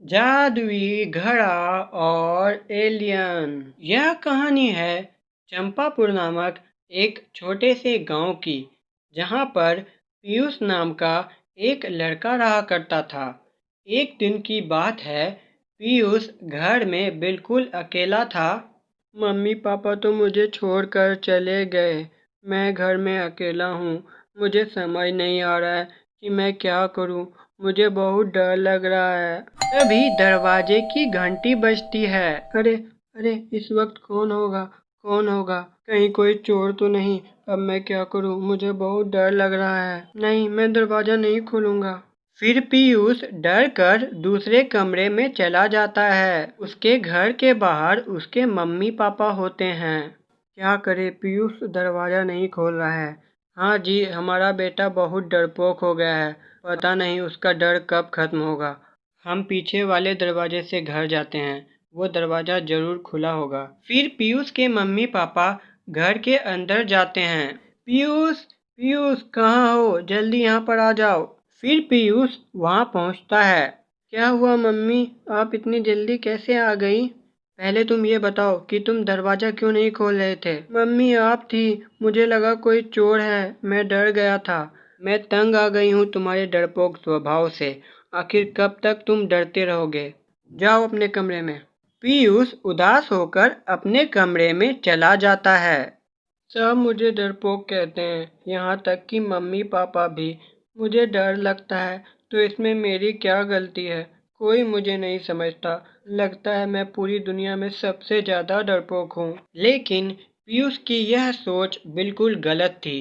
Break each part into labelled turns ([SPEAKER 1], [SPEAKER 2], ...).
[SPEAKER 1] जादुई घड़ा और एलियन। यह कहानी है चंपापुर नामक एक छोटे से गांव की, जहां पर पीयूष नाम का एक लड़का रहा करता था। एक दिन की बात है, पीयूष घर में बिल्कुल अकेला था। मम्मी पापा तो मुझे छोड़कर चले गए। मैं घर में अकेला हूँ। मुझे समझ नहीं आ रहा है कि मैं क्या करूँ। मुझे बहुत डर लग रहा है। तभी दरवाजे की घंटी बजती है। अरे अरे, इस वक्त कौन होगा? कौन होगा? कहीं कोई चोर तो नहीं? अब मैं क्या करूं? मुझे बहुत डर लग रहा है। नहीं, मैं दरवाजा नहीं खोलूंगा। फिर पीयूष डर कर दूसरे कमरे में चला जाता है। उसके घर के बाहर उसके मम्मी पापा होते हैं। क्या करे, पीयूष दरवाजा नहीं खोल रहा है। हाँ जी, हमारा बेटा बहुत डरपोक हो गया है। पता नहीं उसका डर कब खत्म होगा। हम पीछे वाले दरवाजे से घर जाते हैं, वो दरवाजा जरूर खुला होगा। फिर पीयूष के मम्मी पापा घर के अंदर जाते हैं। पीयूष, पीयूष कहाँ हो? जल्दी यहाँ पर आ जाओ। फिर पीयूष वहाँ पहुँचता है। क्या हुआ मम्मी, आप इतनी जल्दी कैसे आ गई? पहले तुम ये बताओ कि तुम दरवाजा क्यों नहीं खोल रहे थे? मम्मी आप थी, मुझे लगा कोई चोर है, मैं डर गया था। मैं तंग आ गई हूँ तुम्हारे डरपोक स्वभाव से। आखिर कब तक तुम डरते रहोगे? जाओ अपने कमरे में। पीयूष उदास होकर अपने कमरे में चला जाता है। सब मुझे डरपोक कहते हैं, यहाँ तक कि मम्मी पापा भी। मुझे डर लगता है तो इसमें मेरी क्या गलती है? कोई मुझे नहीं समझता। लगता है मैं पूरी दुनिया में सबसे ज़्यादा डरपोक हूँ। लेकिन पीयूष की यह सोच बिल्कुल गलत थी।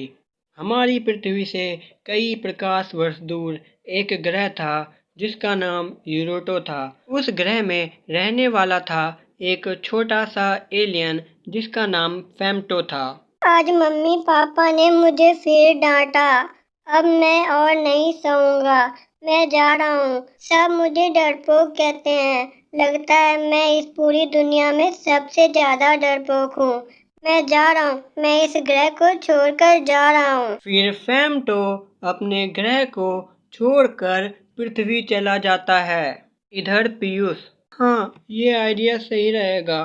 [SPEAKER 1] हमारी पृथ्वी से कई प्रकाश वर्ष दूर एक ग्रह था जिसका नाम यूरोटो था। उस ग्रह में रहने वाला था एक छोटा सा एलियन जिसका नाम फेम्टो था।
[SPEAKER 2] आज मम्मी पापा ने मुझे फिर डांटा। अब मैं और नहीं सोऊंगा। मैं जा रहा हूँ। सब मुझे डरपोक कहते हैं। लगता है मैं इस पूरी दुनिया में सबसे ज्यादा डरपोक हूँ। मैं जा रहा हूँ। मैं इस ग्रह को छोड़कर जा रहा हूँ।
[SPEAKER 1] फिर फेम्टो अपने ग्रह को छोड़कर पृथ्वी चला जाता है। इधर पीयूष, हाँ ये आइडिया सही रहेगा।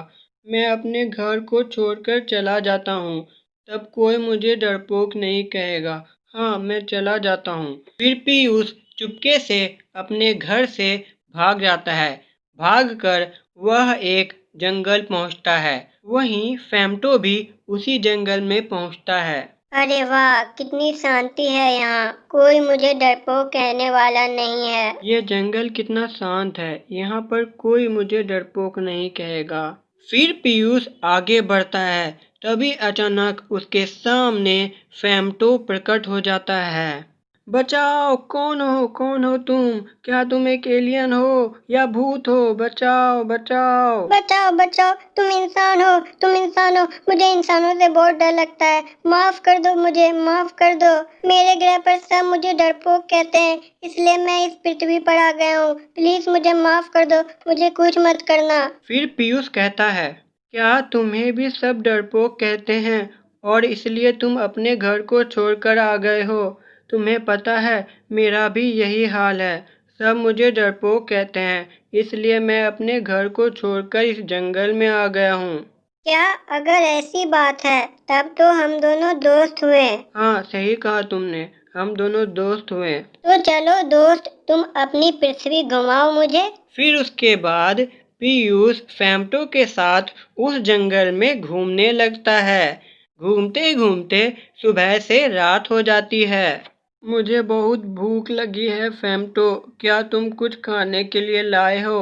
[SPEAKER 1] मैं अपने घर को छोड़कर चला जाता हूँ, तब कोई मुझे डरपोक नहीं कहेगा। हाँ मैं चला जाता हूँ। फिर पीयूष चुपके से अपने घर से भाग जाता है। भागकर वह एक जंगल पहुँचता है। वहीं फेम्टो भी उसी जंगल में पहुँचता है।
[SPEAKER 2] अरे वाह, कितनी शांति है यहाँ। कोई मुझे डरपोक कहने वाला नहीं है।
[SPEAKER 1] ये जंगल कितना शांत है, यहाँ पर कोई मुझे डरपोक नहीं कहेगा। फिर पीयूष आगे बढ़ता है। तभी अचानक उसके सामने फेम्टो प्रकट हो जाता है। बचाओ, कौन हो? कौन हो तुम? क्या तुम एक एलियन हो या भूत हो? बचाओ बचाओ।
[SPEAKER 2] बचाओ बचाओ, तुम इंसान हो, तुम इंसान हो। मुझे इंसानों से बहुत डर लगता है। माफ कर दो मुझे, माफ कर दो। मेरे ग्रह पर सब मुझे डरपोक कहते हैं, इसलिए मैं इस पृथ्वी पर आ गया हूँ। प्लीज मुझे माफ कर दो, मुझे कुछ मत करना।
[SPEAKER 1] फिर पीयूष कहता है, क्या तुम्हें भी सब डरपोक कहते हैं और इसलिए तुम अपने घर को छोड़कर आ गए हो? तुम्हें पता है मेरा भी यही हाल है। सब मुझे डरपोक कहते हैं, इसलिए मैं अपने घर को छोड़कर इस जंगल में आ गया हूँ।
[SPEAKER 2] क्या? अगर ऐसी बात है तब तो हम दोनों दोस्त हुए।
[SPEAKER 1] हाँ सही कहा तुमने, हम दोनों दोस्त हुए।
[SPEAKER 2] तो चलो दोस्त, तुम अपनी पृथ्वी घुमाओ मुझे।
[SPEAKER 1] फिर उसके बाद पीयूष फेम्टो के साथ उस जंगल में घूमने लगता है। घूमते घूमते सुबह से रात हो जाती है। मुझे बहुत भूख लगी है फेम्टो, क्या तुम कुछ खाने के लिए लाए हो?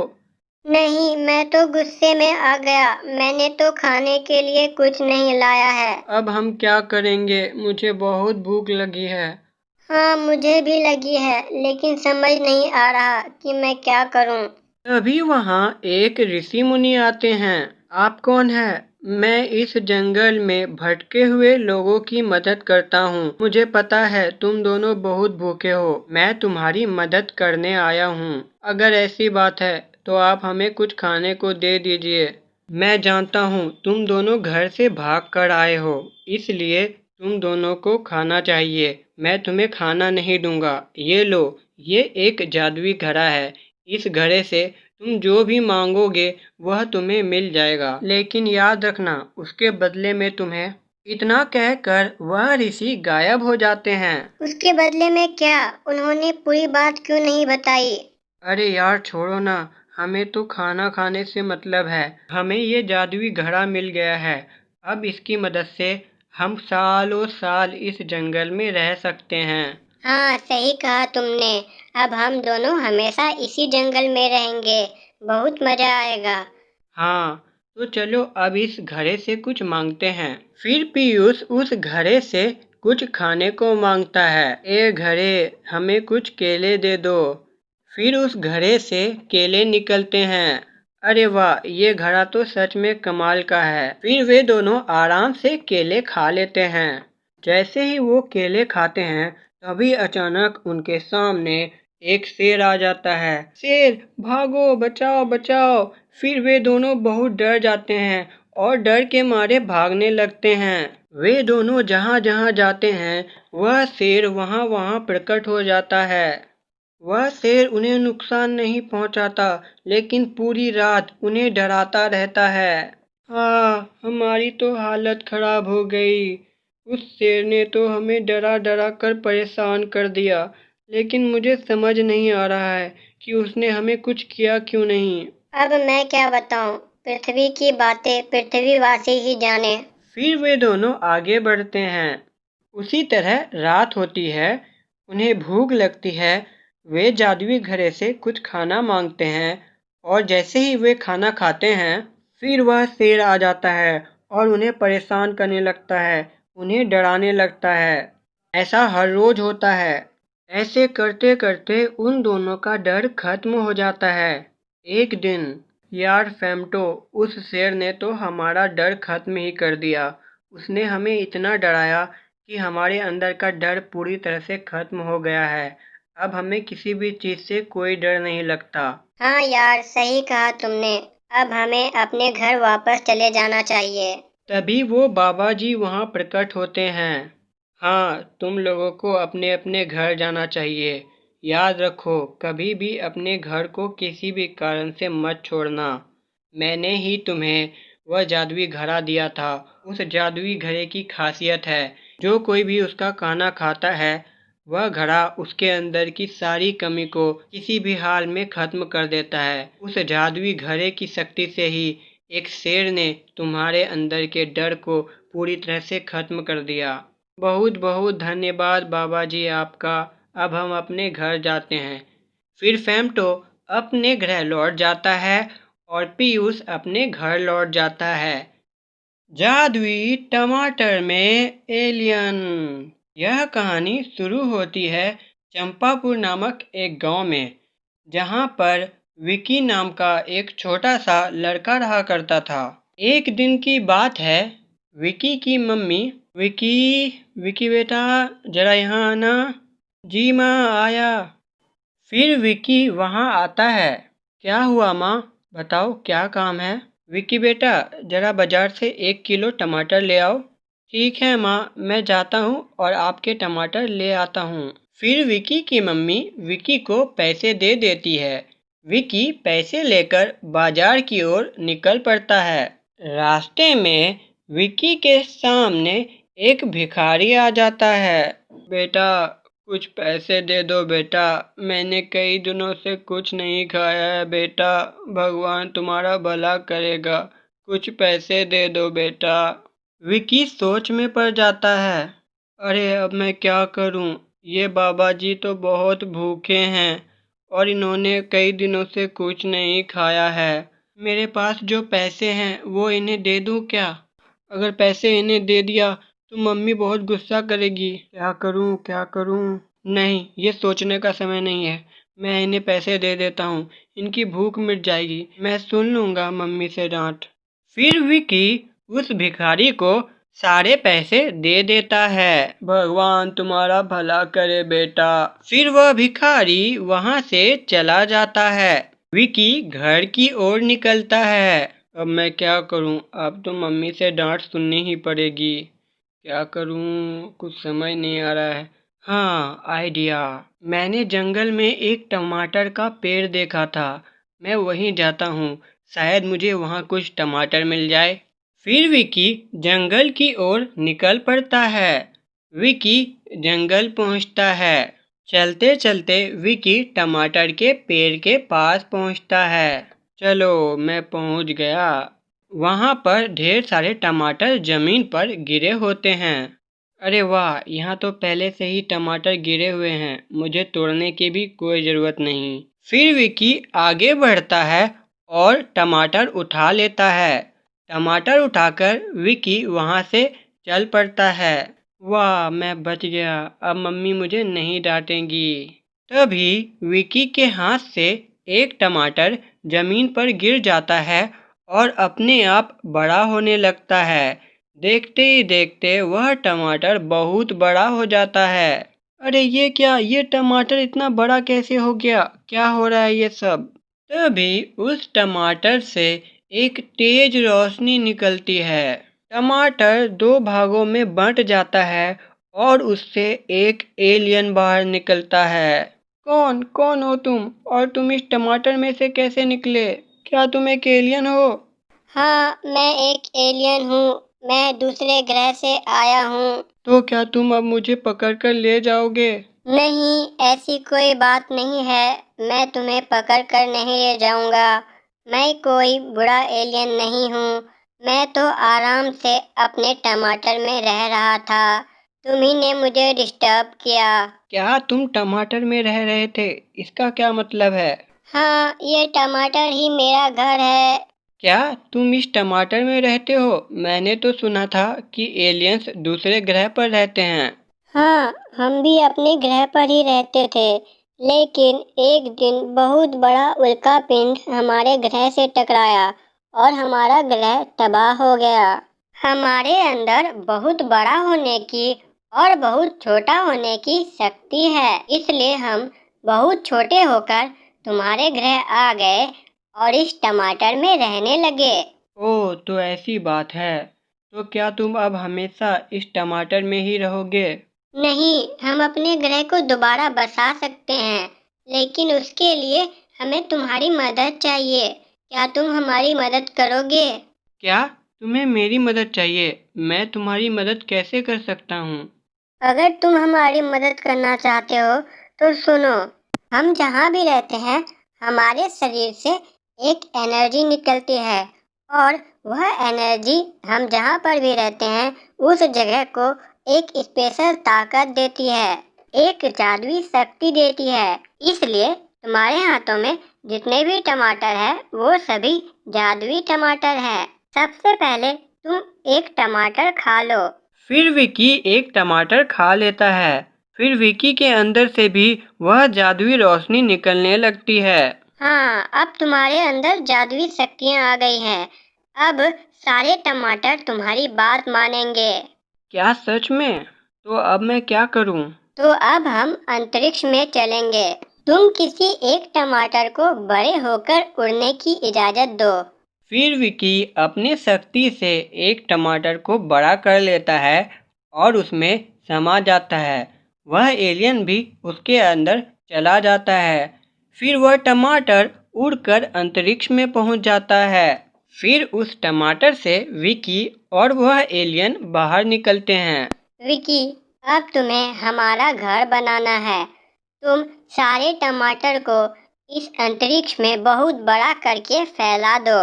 [SPEAKER 2] नहीं, मैं तो गुस्से में आ गया। मैंने तो खाने के लिए कुछ नहीं लाया है।
[SPEAKER 1] अब हम क्या करेंगे? मुझे बहुत भूख लगी है।
[SPEAKER 2] हाँ मुझे भी लगी है, लेकिन समझ नहीं आ रहा कि मैं क्या करूं।
[SPEAKER 1] तभी वहाँ एक ऋषि मुनि आते हैं। आप कौन हैं? मैं इस जंगल में भटके हुए लोगों की मदद करता हूँ। मुझे पता है तुम दोनों बहुत भूखे हो। मैं तुम्हारी मदद करने आया हूँ। अगर ऐसी बात है तो आप हमें कुछ खाने को दे दीजिए। मैं जानता हूँ तुम दोनों घर से भाग कर आए हो, इसलिए तुम दोनों को खाना चाहिए। मैं तुम्हें खाना नहीं दूंगा। ये लो, ये एक जादुई घड़ा है। इस घड़े से तुम जो भी मांगोगे वह तुम्हें मिल जाएगा, लेकिन याद रखना उसके बदले में तुम्हें। इतना कहकर वह ऋषि गायब हो जाते हैं।
[SPEAKER 2] उसके बदले में क्या? उन्होंने पूरी बात क्यों नहीं बताई?
[SPEAKER 1] अरे यार छोड़ो ना, हमें तो खाना खाने से मतलब है। हमें ये जादुई घड़ा मिल गया है। अब इसकी मदद से हम सालों साल इस जंगल में रह सकते हैं।
[SPEAKER 2] हाँ, सही कहा तुमने। अब हम दोनों हमेशा इसी जंगल में रहेंगे। बहुत मजा आएगा।
[SPEAKER 1] हाँ, तो चलो अब इस घड़े से कुछ मांगते हैं। फिर पीयूष उस घड़े से कुछ खाने को मांगता है। ए घड़े, हमें कुछ केले दे दो। फिर उस घड़े से केले निकलते हैं। अरे वाह, ये घड़ा तो सच में कमाल का है। फिर वे दोनों आराम से केले खा लेते हैं। जैसे ही वो केले खाते हैं तभी अचानक उनके सामने एक शेर आ जाता है। शेर, भागो, बचाओ बचाओ। फिर वे दोनों बहुत डर जाते हैं और डर के मारे भागने लगते हैं। वे दोनों जहाँ जहाँ जाते हैं वह शेर वहाँ वहाँ प्रकट हो जाता है। वह शेर उन्हें नुकसान नहीं पहुंचाता, लेकिन पूरी रात उन्हें डराता रहता है। हमारी तो हालत खराब हो गई। उस शेर ने तो हमें डरा डरा कर परेशान कर दिया, लेकिन मुझे समझ नहीं आ रहा है कि उसने हमें कुछ किया क्यों नहीं।
[SPEAKER 2] अब मैं क्या बताऊं? पृथ्वी की बातें पृथ्वीवासी ही जाने।
[SPEAKER 1] फिर वे दोनों आगे बढ़ते हैं। उसी तरह रात होती है, उन्हें भूख लगती है। वे जादुई घड़े से कुछ खाना मांगते हैं और जैसे ही वे खाना खाते हैं फिर वह शेर आ जाता है और उन्हें परेशान करने लगता है, उन्हें डराने लगता है। ऐसा हर रोज होता है। ऐसे करते करते उन दोनों का डर खत्म हो जाता है। एक दिन, यार फेमटो, उस शेर ने तो हमारा डर खत्म ही कर दिया। उसने हमें इतना डराया कि हमारे अंदर का डर पूरी तरह से खत्म हो गया है। अब हमें किसी भी चीज से कोई डर नहीं लगता।
[SPEAKER 2] हाँ यार, सही कहा तुमने। अब हमें अपने घर वापस चले जाना चाहिए।
[SPEAKER 1] तभी वो बाबा जी वहाँ प्रकट होते हैं। हाँ, तुम लोगों को अपने अपने घर जाना चाहिए। याद रखो, कभी भी अपने घर को किसी भी कारण से मत छोड़ना। मैंने ही तुम्हें वह जादुई घड़ा दिया था। उस जादुई घड़े की खासियत है, जो कोई भी उसका खाना खाता है वह घड़ा उसके अंदर की सारी कमी को किसी भी हाल में खत्म कर देता है। उस जादुई घड़े की शक्ति से ही एक शेर ने तुम्हारे अंदर के डर को पूरी तरह से खत्म कर दिया। बहुत बहुत धन्यवाद बाबा जी आपका। अब हम अपने घर जाते हैं। फिर फेमटो अपने गृह लौट जाता है और पीयूष अपने घर लौट जाता है। जादुई टमाटर में एलियन। यह कहानी शुरू होती है चंपापुर नामक एक गांव में, जहां पर विकी नाम का एक छोटा सा लड़का रहा करता था। एक दिन की बात है, विकी की मम्मी, विकी, विकी बेटा, जरा यहाँ आना। जी माँ, आया। फिर विकी वहाँ आता है। क्या हुआ माँ, बताओ क्या काम है। विकी बेटा, जरा बाजार से 1 किलो टमाटर ले आओ। ठीक है माँ, मैं जाता हूँ और आपके टमाटर ले आता हूँ। फिर विकी की मम्मी विकी को पैसे दे देती है। विकी पैसे लेकर बाजार की ओर निकल पड़ता है। रास्ते में विकी के सामने एक भिखारी आ जाता है। बेटा, कुछ पैसे दे दो बेटा, मैंने कई दिनों से कुछ नहीं खाया है बेटा, भगवान तुम्हारा भला करेगा, कुछ पैसे दे दो बेटा। विकी सोच में पड़ जाता है। अरे अब मैं क्या करूं, ये बाबा जी तो बहुत भूखे हैं और इन्होंने कई दिनों से कुछ नहीं खाया है। मेरे पास जो पैसे हैं वो इन्हें दे दूं क्या? अगर पैसे इन्हें दे दिया तो मम्मी बहुत गुस्सा करेगी। क्या करूं क्या करूं? नहीं, ये सोचने का समय नहीं है। मैं इन्हें पैसे दे देता हूँ, इनकी भूख मिट जाएगी। मैं सुन लूंगा मम्मी से डांट। फिर विकी उस भिखारी को सारे पैसे दे देता है। भगवान तुम्हारा भला करे बेटा। फिर वह भिखारी वहां से चला जाता है। विकी घर की ओर निकलता है। अब मैं क्या करूं, अब तो मम्मी से डांट सुननी ही पड़ेगी। क्या करूं, कुछ समझ नहीं आ रहा है। हाँ, आइडिया। मैंने जंगल में एक टमाटर का पेड़ देखा था। मैं वहीं जाता हूँ, शायद मुझे वहाँ कुछ टमाटर मिल जाए। फिर विकी जंगल की ओर निकल पड़ता है। विकी जंगल पहुँचता है। चलते चलते विकी टमाटर के पेड़ के पास पहुँचता है। चलो, मैं पहुँच गया। वहाँ पर ढेर सारे टमाटर जमीन पर गिरे होते हैं। अरे वाह, यहाँ तो पहले से ही टमाटर गिरे हुए हैं, मुझे तोड़ने की भी कोई ज़रूरत नहीं। फिर विकी आगे बढ़ता है और टमाटर उठा लेता है। टमाटर उठाकर विकी वहाँ से चल पड़ता है। वाह, मैं बच गया, अब मम्मी मुझे नहीं डांटेंगी। तभी विकी के हाथ से एक टमाटर जमीन पर गिर जाता है और अपने आप बड़ा होने लगता है। देखते ही देखते वह टमाटर बहुत बड़ा हो जाता है। अरे ये क्या, ये टमाटर इतना बड़ा कैसे हो गया? क्या हो रहा है ये सब? तभी उस टमाटर से एक तेज रोशनी निकलती है। टमाटर दो भागों में बंट जाता है और उससे एक एलियन बाहर निकलता है। कौन कौन हो तुम, और तुम इस टमाटर में से कैसे निकले? क्या तुम एक एलियन हो?
[SPEAKER 2] हाँ, मैं एक एलियन हूँ। मैं दूसरे ग्रह से आया हूँ।
[SPEAKER 1] तो क्या तुम अब मुझे पकड़कर ले जाओगे?
[SPEAKER 2] नहीं, ऐसी कोई बात नहीं है। मैं तुम्हें पकड़ कर नहीं ले जाऊंगा। मैं कोई बुरा एलियन नहीं हूँ। मैं तो आराम से अपने टमाटर में रह रहा था। तुम्ही ने मुझे डिस्टर्ब किया।
[SPEAKER 1] क्या तुम टमाटर में रह रहे थे? इसका क्या मतलब है?
[SPEAKER 2] हाँ, ये टमाटर ही मेरा घर है।
[SPEAKER 1] क्या तुम इस टमाटर में रहते हो? मैंने तो सुना था कि एलियंस दूसरे ग्रह पर रहते हैं।
[SPEAKER 2] हाँ, हम भी अपने ग्रह पर ही रहते थे, लेकिन एक दिन बहुत बड़ा उल्कापिंड हमारे ग्रह से टकराया और हमारा ग्रह तबाह हो गया। हमारे अंदर बहुत बड़ा होने की और बहुत छोटा होने की शक्ति है, इसलिए हम बहुत छोटे होकर तुम्हारे ग्रह आ गए और इस टमाटर में रहने लगे।
[SPEAKER 1] ओह, तो ऐसी बात है। तो क्या तुम अब हमेशा इस टमाटर में ही रहोगे?
[SPEAKER 2] नहीं, हम अपने ग्रह को दोबारा बसा सकते हैं, लेकिन उसके लिए हमें तुम्हारी मदद चाहिए। क्या तुम हमारी मदद करोगे?
[SPEAKER 1] क्या तुम्हें मेरी मदद चाहिए? मैं तुम्हारी मदद कैसे कर सकता हूँ?
[SPEAKER 2] अगर तुम हमारी मदद करना चाहते हो, तो सुनो। हम जहाँ भी रहते हैं, हमारे शरीर से एक एनर्जी निकलती है और वह एनर्जी हम जहाँ पर भी रहते हैं, उस जगह को एक स्पेशल ताकत देती है, एक जादुई शक्ति देती है। इसलिए तुम्हारे हाथों में जितने भी टमाटर है, वो सभी जादुई टमाटर है। सबसे पहले तुम एक टमाटर खा लो।
[SPEAKER 1] फिर विकी एक टमाटर खा लेता है। फिर विकी के अंदर से भी वह जादुई रोशनी निकलने लगती है।
[SPEAKER 2] हाँ, अब तुम्हारे अंदर जादुई शक्तियाँ आ गई हैं। अब सारे टमाटर तुम्हारी बात मानेंगे।
[SPEAKER 1] क्या सच में? तो अब मैं क्या करूं?
[SPEAKER 2] तो अब हम अंतरिक्ष में चलेंगे। तुम किसी एक टमाटर को बड़े होकर उड़ने की इजाजत दो।
[SPEAKER 1] फिर विकी अपनी शक्ति से एक टमाटर को बड़ा कर लेता है और उसमें समा जाता है। वह एलियन भी उसके अंदर चला जाता है। फिर वह टमाटर उड़कर अंतरिक्ष में पहुंच जाता है। फिर उस टमाटर से विकी और वह एलियन बाहर निकलते हैं।
[SPEAKER 2] विकी, अब तुम्हें हमारा घर बनाना है। तुम सारे टमाटर को इस अंतरिक्ष में बहुत बड़ा करके फैला दो।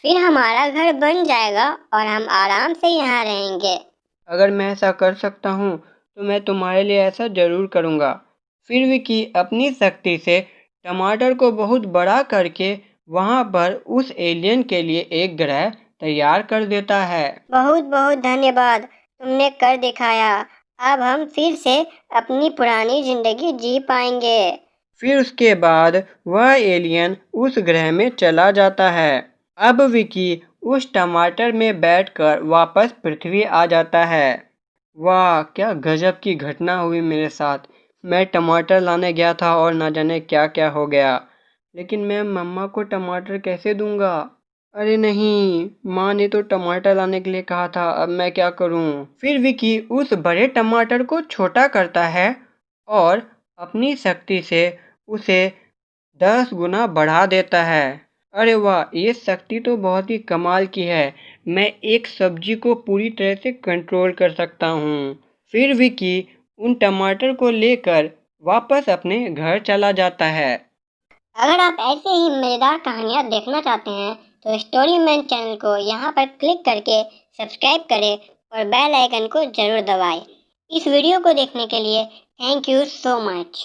[SPEAKER 2] फिर हमारा घर बन जाएगा और हम आराम से यहाँ रहेंगे।
[SPEAKER 1] अगर मैं ऐसा कर सकता हूँ तो मैं तुम्हारे लिए ऐसा ज़रूर करूँगा। फिर विकी अपनी शक्ति से टमाटर को बहुत बड़ा करके वहाँ पर उस एलियन के लिए एक ग्रह तैयार कर देता है।
[SPEAKER 2] बहुत बहुत धन्यवाद, तुमने कर दिखाया। अब हम फिर से अपनी पुरानी जिंदगी जी पाएंगे।
[SPEAKER 1] फिर उसके बाद वह एलियन उस ग्रह में चला जाता है। अब विकी उस टमाटर में बैठकर वापस पृथ्वी आ जाता है। वाह, क्या गजब की घटना हुई मेरे साथ। मैं टमाटर लाने गया था और ना जाने क्या क्या हो गया। लेकिन मैं मम्मा को टमाटर कैसे दूंगा? अरे नहीं, माँ ने तो टमाटर लाने के लिए कहा था, अब मैं क्या करूं? फिर विकी उस बड़े टमाटर को छोटा करता है और अपनी शक्ति से उसे 10 गुना बढ़ा देता है। अरे वाह! ये शक्ति तो बहुत ही कमाल की है। मैं एक सब्जी को पूरी तरह से कंट्रोल कर सकता हूँ। फिर विकी उन टमाटर को लेकर वापस अपने घर चला जाता है।
[SPEAKER 2] अगर आप ऐसे ही मज़ेदार कहानियाँ देखना चाहते हैं तो स्टोरीमैन चैनल को यहाँ पर क्लिक करके सब्सक्राइब करें और बेल आइकन को ज़रूर दबाएं। इस वीडियो को देखने के लिए थैंक यू सो मच।